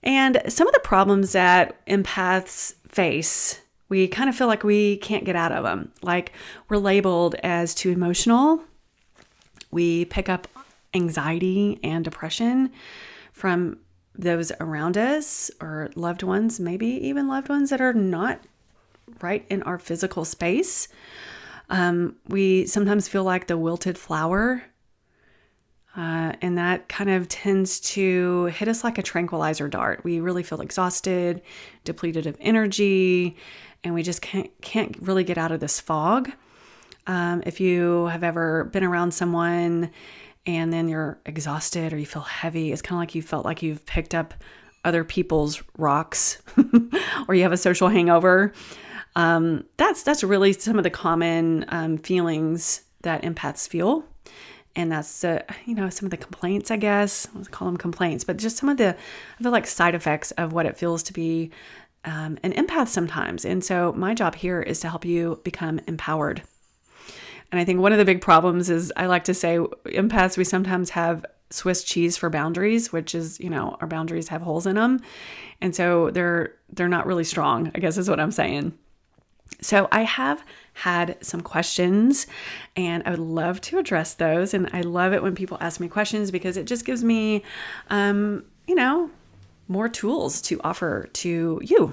And some of the problems that empaths face, we kind of feel like we can't get out of them. Like we're labeled as too emotional. We pick up anxiety and depression from those around us or loved ones, maybe even loved ones that are not right in our physical space. We sometimes feel like the wilted flower, and that kind of tends to hit us like a tranquilizer dart. We really feel exhausted, depleted of energy, and we just can't really get out of this fog. If you have ever been around someone and then you're exhausted or you feel heavy, it's kind of like you felt like you've picked up other people's rocks or you have a social hangover. That's really some of the common feelings that empaths feel. And that's, some of the complaints, I guess. Let's call them complaints, but just some of the, I feel like, side effects of what it feels to be an empath sometimes. And so my job here is to help you become empowered. And I think one of the big problems is, I like to say, empaths, we sometimes have Swiss cheese for boundaries, which is, our boundaries have holes in them. And so they're not really strong, I guess is what I'm saying. So I have had some questions and I would love to address those. And I love it when people ask me questions because it just gives me, more tools to offer to you.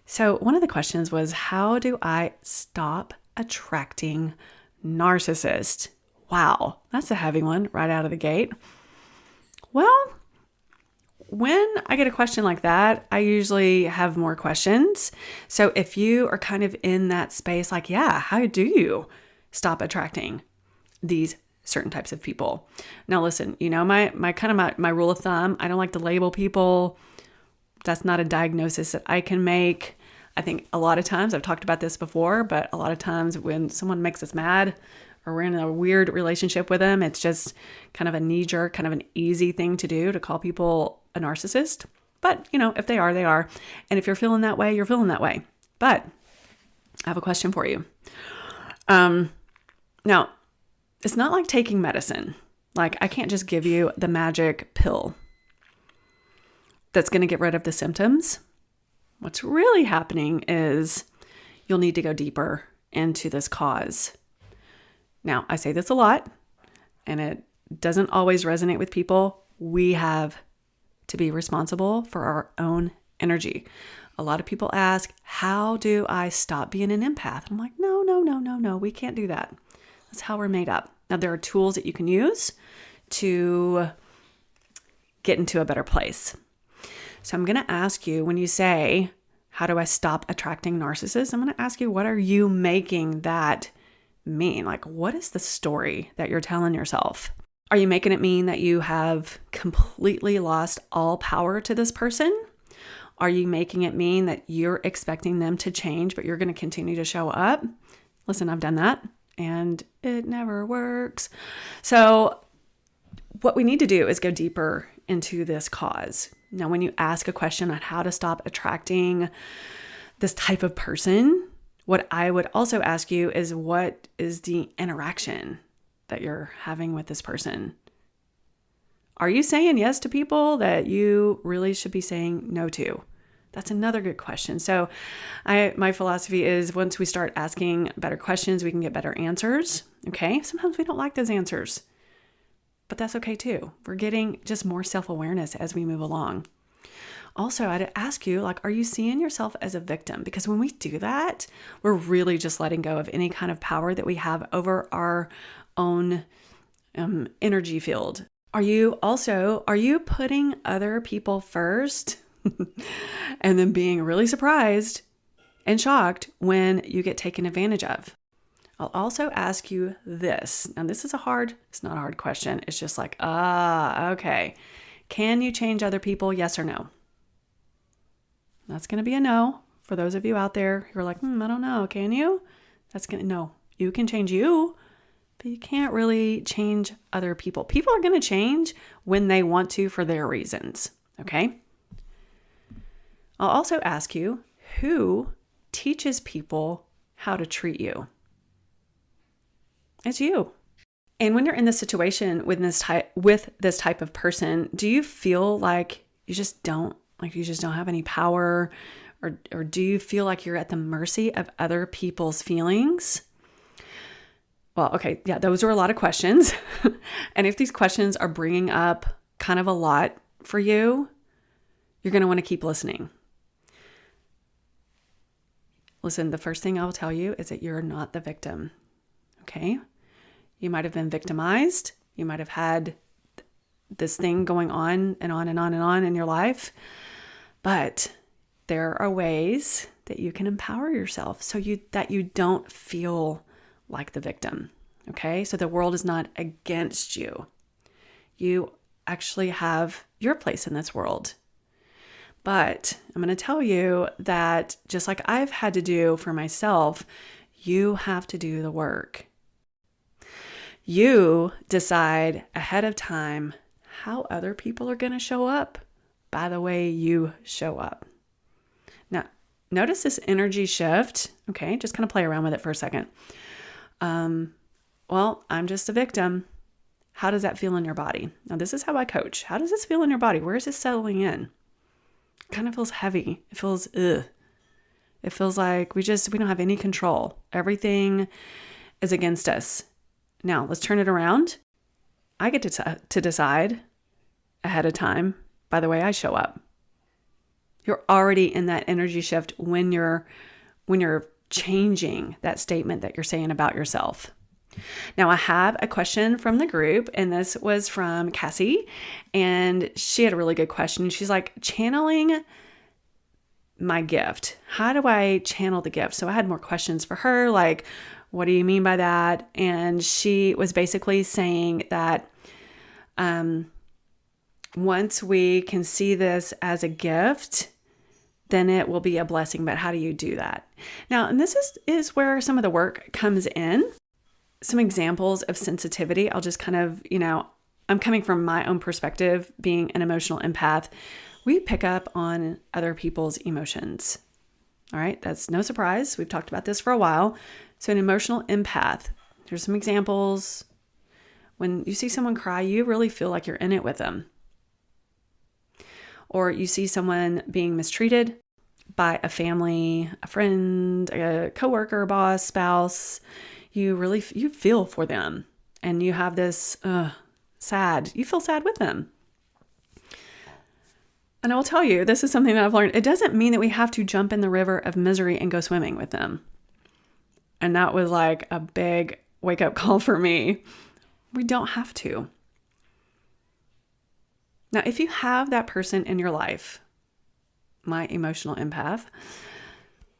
So one of the questions was, how do I stop attracting narcissists? Wow, that's a heavy one right out of the gate. Well, when I get a question like that, I usually have more questions. So if you are kind of in that space, like, yeah, how do you stop attracting these certain types of people? Now, listen, my rule of thumb, I don't like to label people. That's not a diagnosis that I can make. I think a lot of times, I've talked about this before, but a lot of times when someone makes us mad or we're in a weird relationship with them, it's just kind of a knee-jerk, kind of an easy thing to do to call people a narcissist. But, if they are, they are. And if you're feeling that way, you're feeling that way. But I have a question for you. Now, it's not like taking medicine. Like, I can't just give you the magic pill that's going to get rid of the symptoms. What's really happening is you'll need to go deeper into this cause. Now, I say this a lot, and it doesn't always resonate with people. We have to be responsible for our own energy. A lot of people ask, how do I stop being an empath? I'm like, no, we can't do that. That's how we're made up. Now, there are tools that you can use to get into a better place. So I'm going to ask you, when you say, how do I stop attracting narcissists? I'm going to ask you, what are you making that mean? Like, what is the story that you're telling yourself? Are you making it mean that you have completely lost all power to this person? Are you making it mean that you're expecting them to change, but you're going to continue to show up? Listen, I've done that and it never works. So what we need to do is go deeper into this cause. Now, when you ask a question on how to stop attracting this type of person, what I would also ask you is, what is the interaction that you're having with this person? Are you saying yes to people that you really should be saying no to? That's another good question. So my philosophy is, once we start asking better questions, we can get better answers. Okay. Sometimes we don't like those answers, but that's okay too. We're getting just more self-awareness as we move along. Also, I'd ask you, are you seeing yourself as a victim? Because when we do that, we're really just letting go of any kind of power that we have over our own energy field. Are you putting other people first and then being really surprised and shocked when you get taken advantage of? I'll also ask you this. Now, it's not a hard question. It's just like, okay. Can you change other people? Yes or no? That's going to be a no for those of you out there who are like, I don't know. Can you? No. You can change you, but you can't really change other people. People are going to change when they want to for their reasons. Okay. I'll also ask you, who teaches people how to treat you? It's you. And when you're in this situation with this type of person, do you feel like you just don't Like you just don't have any power? Or do you feel like you're at the mercy of other people's feelings? Well, okay, yeah, those are a lot of questions. And if these questions are bringing up kind of a lot for you, you're going to want to keep listening. Listen, the first thing I will tell you is that you're not the victim, okay? You might have been victimized. You might have had this thing going on and on and on and on in your life. But there are ways that you can empower yourself so that you don't feel like the victim, okay? So the world is not against you. You actually have your place in this world. But I'm going to tell you that just like I've had to do for myself, you have to do the work. You decide ahead of time how other people are going to show up by the way you show up. Now, notice this energy shift. Okay, just kind of play around with it for a second. Well, I'm just a victim. How does that feel in your body? Now, this is how I coach. How does this feel in your body? Where is this settling in? It kind of feels heavy. It feels, ugh. It feels like we don't have any control. Everything is against us. Now, let's turn it around. I get to decide ahead of time by the way I show up. You're already in that energy shift when you're changing that statement that you're saying about yourself. Now, I have a question from the group, and this was from Cassie, and she had a really good question. She's like, channeling my gift. How do I channel the gift? So I had more questions for her, like, what do you mean by that? And she was basically saying that once we can see this as a gift, then it will be a blessing. But how do you do that? Now, and this is where some of the work comes in. Some examples of sensitivity. I'll just kind of, I'm coming from my own perspective, being an emotional empath. We pick up on other people's emotions. All right. That's no surprise. We've talked about this for a while. So an emotional empath, here's some examples. When you see someone cry, you really feel like you're in it with them. Or you see someone being mistreated by a family, a friend, a coworker, boss, spouse. You feel for them, and you have this you feel sad with them. And I will tell you, this is something that I've learned. It doesn't mean that we have to jump in the river of misery and go swimming with them. And that was like a big wake up call for me. We don't have to. Now, if you have that person in your life, my emotional empath,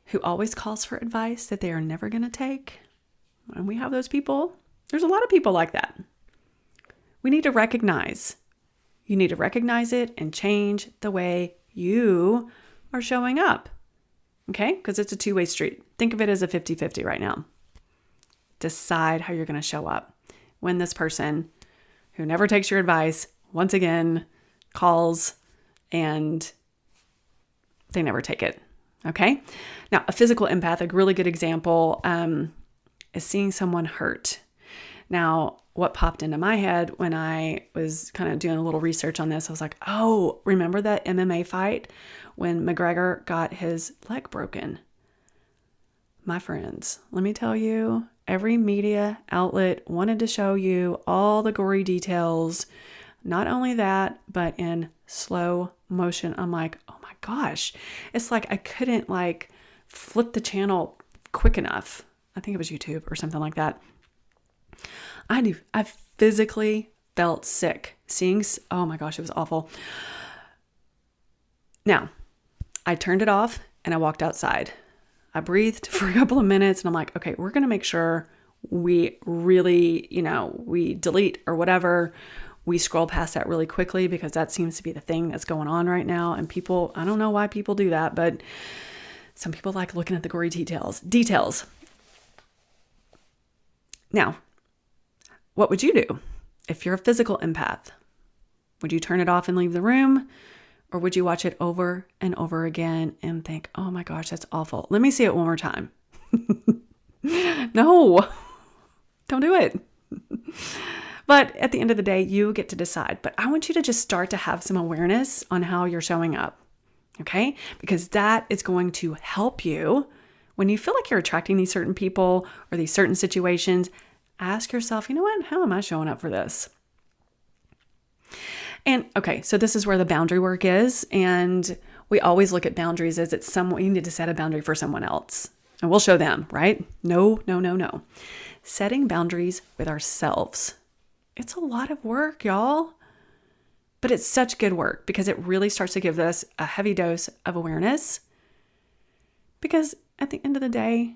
who always calls for advice that they are never going to take, and we have those people, there's a lot of people like that. We need to recognize. You need to recognize it and change the way you are showing up. Okay? Because it's a two-way street. Think of it as a 50-50 right now. Decide how you're going to show up when this person who never takes your advice, once again, calls and they never take it. Okay? Now, a physical empath, a really good example, is seeing someone hurt. Now, what popped into my head when I was kind of doing a little research on this, I was like, oh, remember that MMA fight when McGregor got his leg broken? My friends, let me tell you, every media outlet wanted to show you all the gory details. Not only that, but in slow motion. I'm like, oh my gosh. It's like I couldn't flip the channel quick enough. I think it was YouTube or something like that. I physically felt sick seeing, oh my gosh, it was awful. Now, I turned it off and I walked outside. I breathed for a couple of minutes and I'm like, okay, we're going to make sure we really, we delete or whatever. We scroll past that really quickly because that seems to be the thing that's going on right now. And people, I don't know why people do that, but some people like looking at the gory details. Now, what would you do if you're a physical empath? Would you turn it off and leave the room? Or would you watch it over and over again and think, oh my gosh, that's awful. Let me see it one more time. No, don't do it. But at the end of the day, you get to decide. But I want you to just start to have some awareness on how you're showing up. Okay? Because that is going to help you when you feel like you're attracting these certain people or these certain situations. Ask yourself, you know what? How am I showing up for this? And okay, so this is where the boundary work is. And we always look at boundaries as it's someone, you need to set a boundary for someone else. And we'll show them, right? No. Setting boundaries with ourselves. It's a lot of work, y'all. But it's such good work because it really starts to give us a heavy dose of awareness. Because at the end of the day,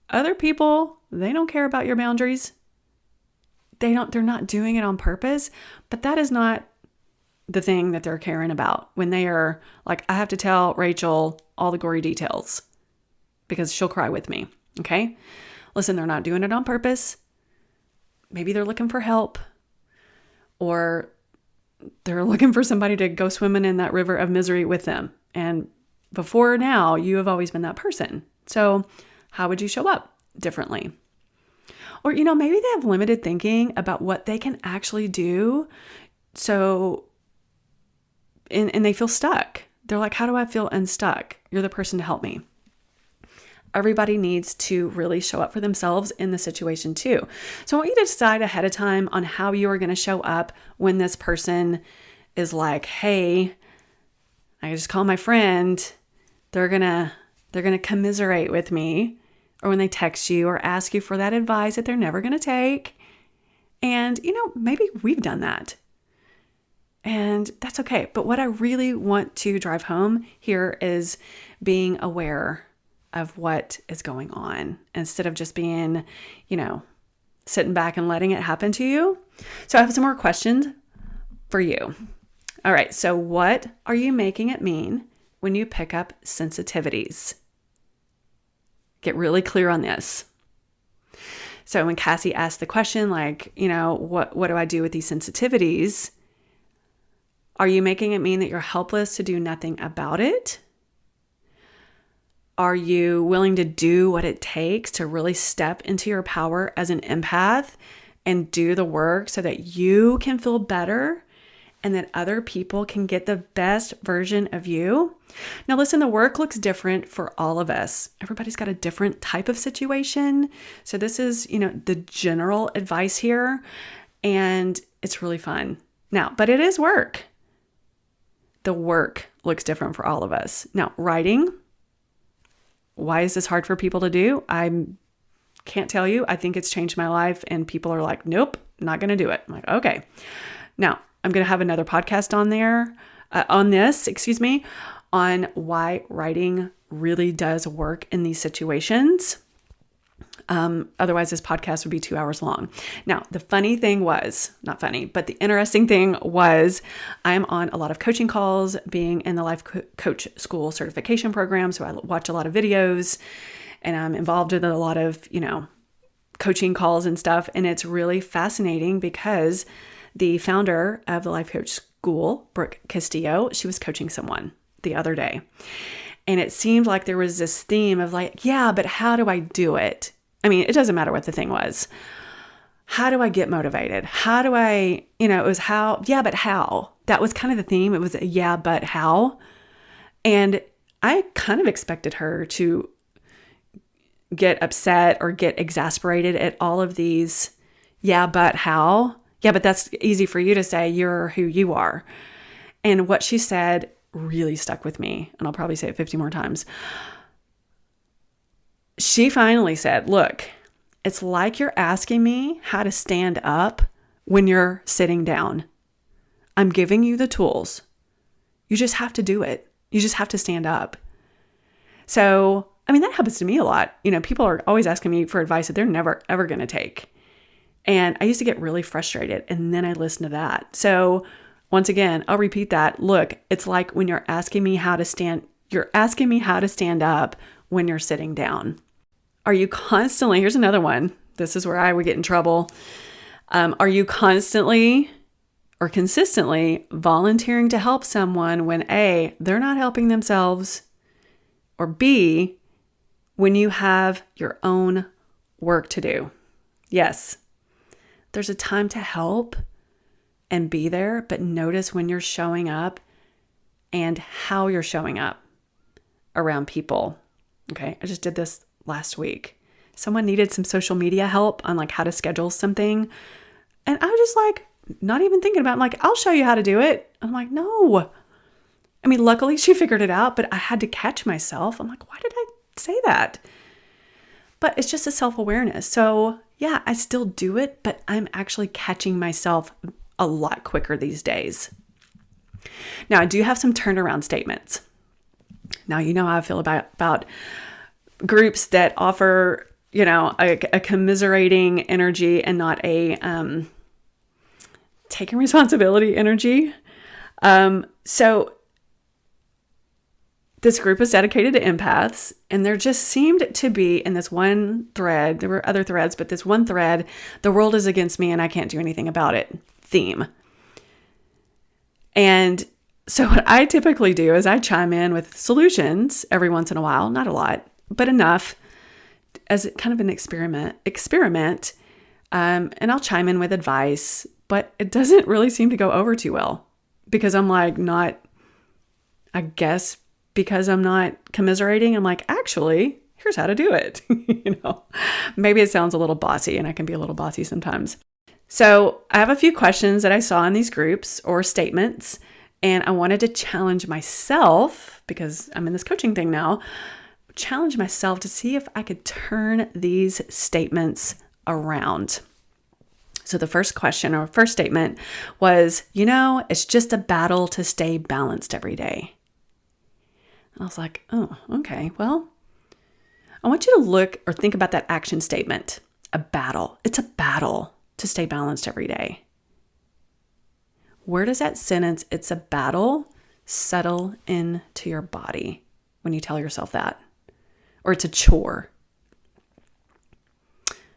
other people, they don't care about your boundaries. They're not doing it on purpose, but that is not the thing that they're caring about when they are like, I have to tell Rachel all the gory details because she'll cry with me. Okay. Listen, they're not doing it on purpose. Maybe they're looking for help, or they're looking for somebody to go swimming in that river of misery with them. And before now, you have always been that person. So how would you show up differently? Or, maybe they have limited thinking about what they can actually do. So, and they feel stuck. They're like, how do I feel unstuck? You're the person to help me. Everybody needs to really show up for themselves in the situation too. So I want you to decide ahead of time on how you are going to show up when this person is like, hey, I just call my friend. They're going to commiserate with me. Or when they text you or ask you for that advice that they're never going to take. And, maybe we've done that. And that's okay. But what I really want to drive home here is being aware of what is going on instead of just being, sitting back and letting it happen to you. So I have some more questions for you. All right. So what are you making it mean when you pick up sensitivities? Get really clear on this. So when Cassie asked the question, like, what do I do with these sensitivities? Are you making it mean that you're helpless to do nothing about it? Are you willing to do what it takes to really step into your power as an empath and do the work so that you can feel better and that other people can get the best version of you? Now, listen, the work looks different for all of us. Everybody's got a different type of situation. So this is, the general advice here, and it's really fun. Now, but it is work. The work looks different for all of us. Now, writing. Why is this hard for people to do? I can't tell you. I think it's changed my life, and people are like, nope, not going to do it. I'm like, okay. Now, I'm going to have another podcast on why writing really does work in these situations. Otherwise, this podcast would be 2 hours long. Now, the funny thing was, not funny, but the interesting thing was I'm on a lot of coaching calls being in the Life Coach School certification program. So I watch a lot of videos and I'm involved in a lot of, coaching calls and stuff. And it's really fascinating because the founder of the Life Coach School, Brooke Castillo, she was coaching someone the other day. And it seemed like there was this theme of like, yeah, but how do I do it? I mean, it doesn't matter what the thing was. How do I get motivated? How do I, it was how, yeah, but how? That was kind of the theme. It was yeah, but how? And I kind of expected her to get upset or get exasperated at all of these, yeah, but how? Yeah, but that's easy for you to say, you're who you are. And what she said really stuck with me. And I'll probably say it 50 more times. She finally said, look, it's like you're asking me how to stand up when you're sitting down. I'm giving you the tools. You just have to do it. You just have to stand up. So, that happens to me a lot. People are always asking me for advice that they're never, ever going to take. And I used to get really frustrated. And then I listened to that. So once again, I'll repeat that. Look, it's like when you're asking me how to stand up when you're sitting down. Are you constantly, here's another one. This is where I would get in trouble. Are you constantly or consistently volunteering to help someone when A, they're not helping themselves, or B, when you have your own work to do? Yes, there's a time to help and be there, but notice when you're showing up and how you're showing up. around people. Okay, I just did this last week. Someone needed some social media help on like how to schedule something. And I was just like, not even thinking about it. I'm like, I'll show you how to do it. I'm like, no. I mean, luckily she figured it out, but I had to catch myself. I'm like, why did I say that? But it's just a self-awareness. So yeah, I still do it, but I'm actually catching myself a lot quicker these days. Now, I do have some turnaround statements. Now, you know how I feel about groups that offer, a commiserating energy and not a taking responsibility energy. So this group is dedicated to empaths, and there just seemed to be in this one thread, there were other threads, but this one thread, the world is against me and I can't do anything about it theme. And so what I typically do is I chime in with solutions every once in a while, not a lot, but enough as kind of an experiment. And I'll chime in with advice, but it doesn't really seem to go over too well because I'm like, because I'm not commiserating, I'm like, actually, here's how to do it. Maybe it sounds a little bossy, and I can be a little bossy sometimes. So I have a few questions that I saw in these groups or statements, and I wanted to challenge myself because I'm in this coaching thing now, challenge myself to see if I could turn these statements around. So the first question or first statement was, it's just a battle to stay balanced every day. And I was like, oh, okay. Well, I want you to look or think about that action statement, a battle. It's a battle to stay balanced every day. Where does that sentence, it's a battle, settle into your body when you tell yourself that? Or it's a chore.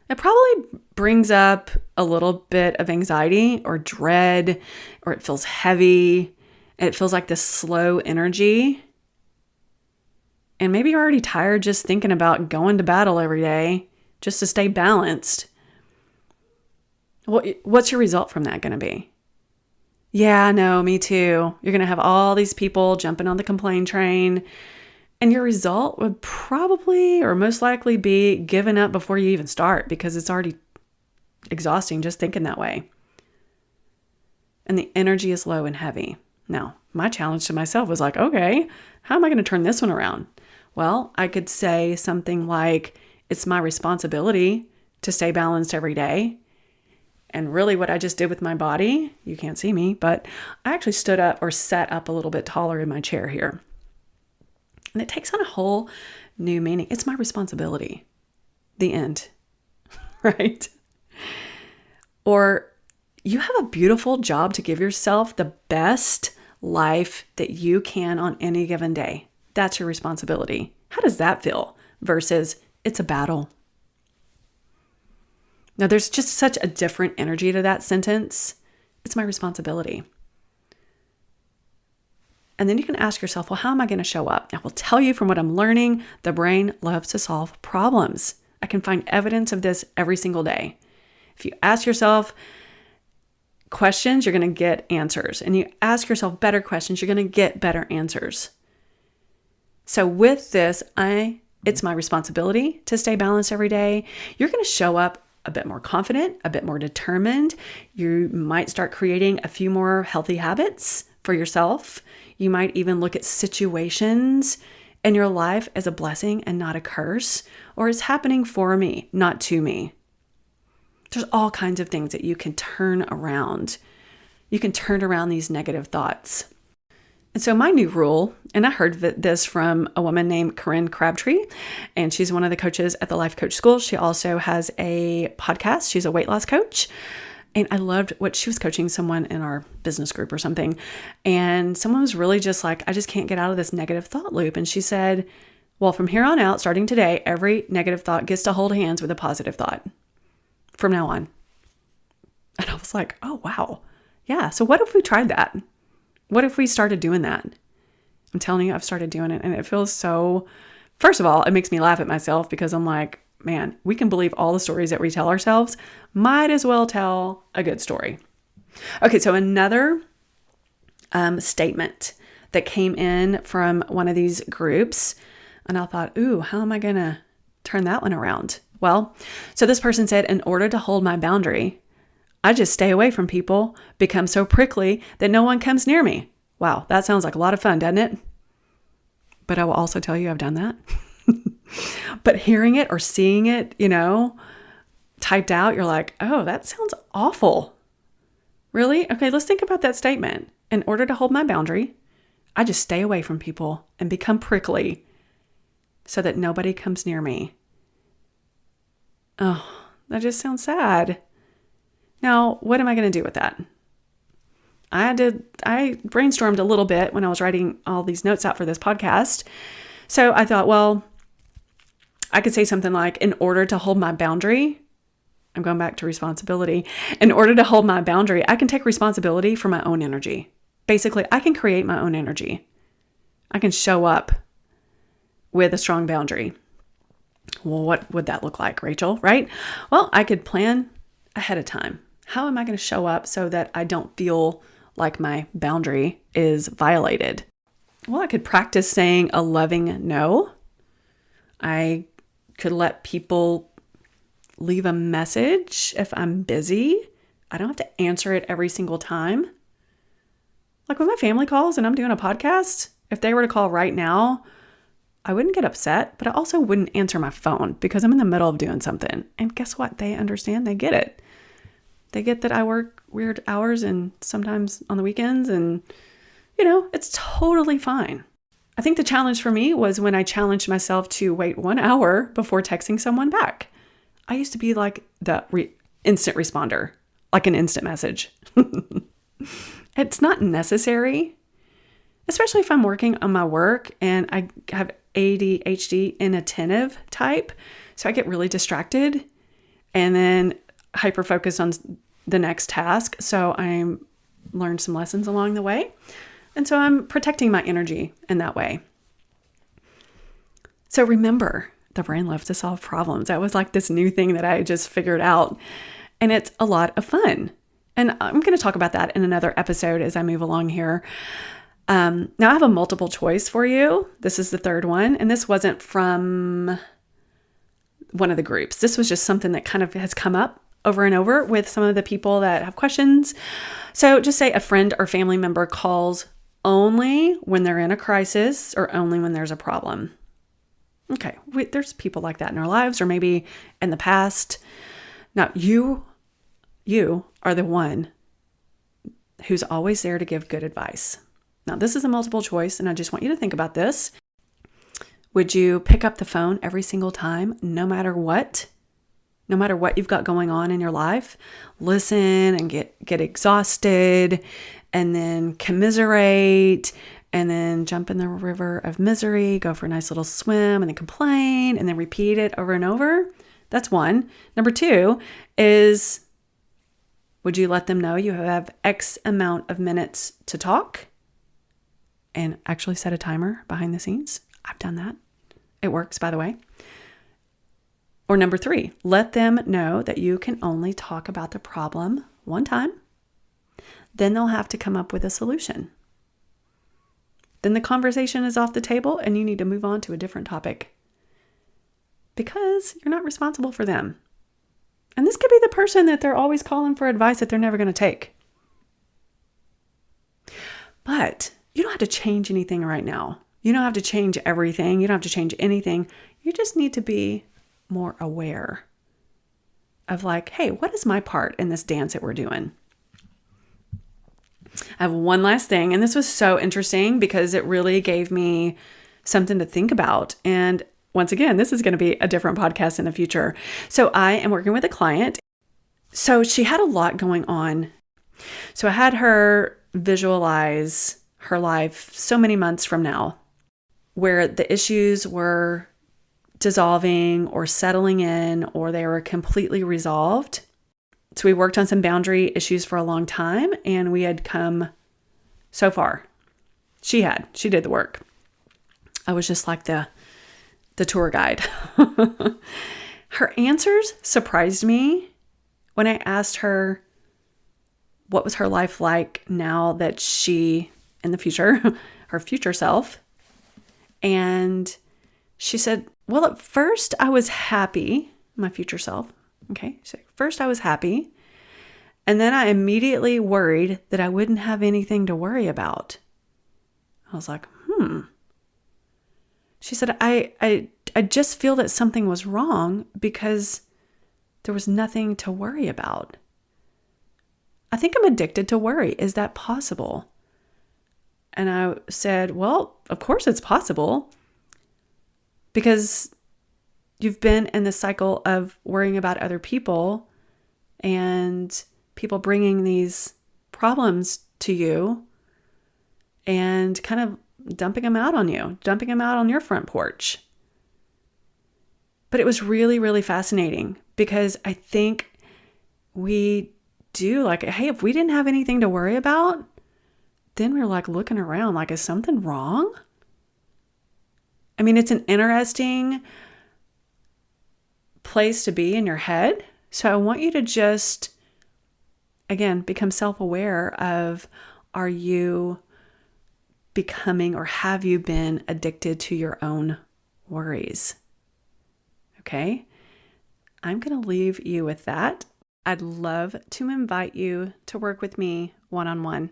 It probably brings up a little bit of anxiety or dread, or it feels heavy. And it feels like this slow energy. And maybe you're already tired just thinking about going to battle every day just to stay balanced. What's your result from that going to be? Yeah, no, me too. You're going to have all these people jumping on the complaint train. And your result would probably or most likely be given up before you even start because it's already exhausting just thinking that way. And the energy is low and heavy. Now, my challenge to myself was like, okay, how am I going to turn this one around? Well, I could say something like, it's my responsibility to stay balanced every day. And really what I just did with my body, you can't see me, but I actually stood up or sat up a little bit taller in my chair here. And it takes on a whole new meaning. It's my responsibility. The end. Right? Or you have a beautiful job to give yourself the best life that you can on any given day. That's your responsibility. How does that feel? Versus it's a battle. Now, there's just such a different energy to that sentence. It's my responsibility. And then you can ask yourself, well, how am I going to show up? I will tell you from what I'm learning, the brain loves to solve problems. I can find evidence of this every single day. If you ask yourself questions, you're going to get answers. And you ask yourself better questions, you're going to get better answers. So with this, it's my responsibility to stay balanced every day. You're going to show up a bit more confident, a bit more determined. You might start creating a few more healthy habits for yourself. You might even look at situations in your life as a blessing and not a curse, or it's happening for me, not to me. There's all kinds of things that you can turn around. You can turn around these negative thoughts. And so my new rule, and I heard this from a woman named Corinne Crabtree, and she's one of the coaches at the Life Coach School. She also has a podcast. She's a weight loss coach. And I loved what she was coaching someone in our business group or something. And someone was really just like, I just can't get out of this negative thought loop. And she said, well, from here on out, starting today, every negative thought gets to hold hands with a positive thought from now on. And I was like, oh, wow. Yeah. So what if we tried that? What if we started doing that? I'm telling you, I've started doing it and it feels so, first of all, it makes me laugh at myself because I'm like, man, we can believe all the stories that we tell ourselves. Might as well tell a good story. Okay, so another statement that came in from one of these groups And I thought, ooh, how am I going to turn that one around? Well, so this person said, in order to hold my boundary, I just stay away from people, become so prickly that no one comes near me. Wow, that sounds like a lot of fun, doesn't it? But I will also tell you I've done that. But hearing it or seeing it, typed out, you're like, oh, that sounds awful. Really? Okay, let's think about that statement. In order to hold my boundary, I just stay away from people and become prickly so that nobody comes near me. Oh, that just sounds sad. Now, what am I going to do with that? I brainstormed a little bit when I was writing all these notes out for this podcast. So I thought, well, I could say something like, in order to hold my boundary, I'm going back to responsibility. In order to hold my boundary, I can take responsibility for my own energy. Basically, I can create my own energy. I can show up with a strong boundary. Well, what would that look like, Rachel? Right? Well, I could plan ahead of time. How am I going to show up so that I don't feel like my boundary is violated? Well, I could practice saying a loving no. I could let people leave a message if I'm busy. I don't have to answer it every single time. Like when my family calls and I'm doing a podcast, if they were to call right now, I wouldn't get upset, but I also wouldn't answer my phone because I'm in the middle of doing something. And guess what? They understand. They get it. They get that I work weird hours and sometimes on the weekends, and it's totally fine. I think the challenge for me was when I challenged myself to wait 1 hour before texting someone back. I used to be like the instant responder, like an instant message. It's not necessary, especially if I'm working on my work and I have ADHD, inattentive type. So I get really distracted and then hyper focus on the next task. So I learned some lessons along the way. And so I'm protecting my energy in that way. So remember, the brain loves to solve problems. That was like this new thing that I just figured out. And it's a lot of fun. And I'm going to talk about that in another episode as I move along here. Now I have a multiple choice for you. This is the third one. And this wasn't from one of the groups. This was just something that kind of has come up over and over with some of the people that have questions. So just say a friend or family member calls only when they're in a crisis or only when there's a problem. Okay, there's people like that in our lives or maybe in the past. Now, you are the one who's always there to give good advice. Now, this is a multiple choice, and I just want you to think about this. Would you pick up the phone every single time, no matter what? No matter what you've got going on in your life, listen and get exhausted and then commiserate and then jump in the river of misery, go for a nice little swim and then complain and then repeat it over and over? That's one. Number two is, would you let them know you have X amount of minutes to talk and actually set a timer behind the scenes? I've done that. It works, by the way. Or number three, let them know that you can only talk about the problem one time. Then they'll have to come up with a solution. Then the conversation is off the table and you need to move on to a different topic because you're not responsible for them. And this could be the person that they're always calling for advice that they're never going to take. But you don't have to change anything right now. You don't have to change everything. You don't have to change anything. You just need to be more aware of like, hey, what is my part in this dance that we're doing? I have one last thing, and this was so interesting because it really gave me something to think about. And once again, this is going to be a different podcast in the future. So I am working with a client. So she had a lot going on. So I had her visualize her life so many months from now, where the issues were dissolving or settling in, or they were completely resolved. So we worked on some boundary issues for a long time, and we had come so far. She did the work. I was just like the tour guide. Her answers surprised me when I asked her what was her life like now that she, in the future, her future self. And She said, well, at first I was happy, my future self. Okay. So first I was happy. And then I immediately worried that I wouldn't have anything to worry about. I was like, She said, I just feel that something was wrong because there was nothing to worry about. I think I'm addicted to worry. Is that possible? And I said, well, of course it's possible, because you've been in the cycle of worrying about other people and people bringing these problems to you and kind of dumping them out on you, dumping them out on your front porch. But it was really, really fascinating, because I think we do like, hey, if we didn't have anything to worry about, then we're like looking around like, is something wrong? I mean, it's an interesting place to be in your head. So I want you to just, again, become self-aware of, are you becoming, or have you been addicted to your own worries? Okay. I'm going to leave you with that. I'd love to invite you to work with me one-on-one.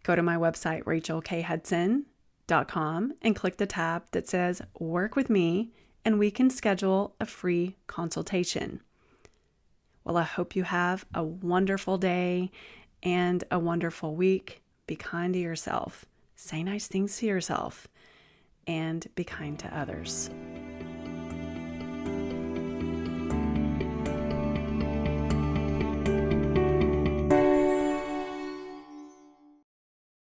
Go to my website, rachelkhudson.com, and click the tab that says Work with Me, and we can schedule a free consultation. Well, I hope you have a wonderful day and a wonderful week. Be kind to yourself. Say nice things to yourself, and be kind to others.